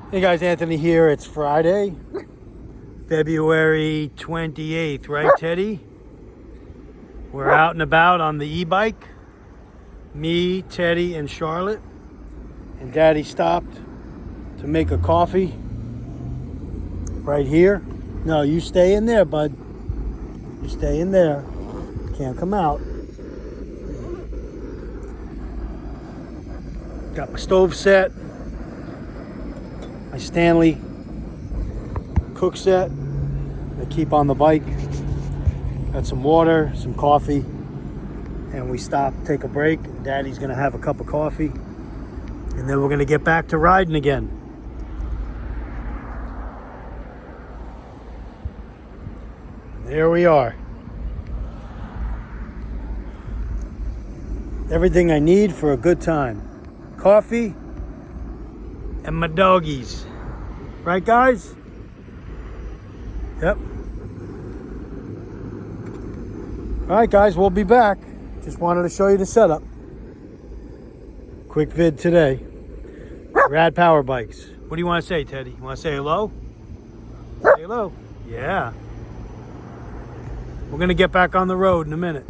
Hey guys, Anthony here. It's Friday, February 28th, right, Teddy? We're out and about on the e-bike. Me, Teddy, and Charlotte. And Daddy stopped to make a coffee right here. No, you stay in there, bud. You stay in there. Can't come out. Got my stove set. My Stanley cook set that keep on the bike. Got some water, some coffee, and we stop, take a break. Daddy's gonna have a cup of coffee, and then we're gonna get back to riding again. There we are. Everything I need for a good time. Coffee and my doggies. Right, guys? Yep. All right, guys, we'll be back. Just wanted to show you the setup. Quick vid today. Rad power bikes. What do you want to say, Teddy? You want to say hello? Say hello. Yeah. We're going to get back on the road in a minute.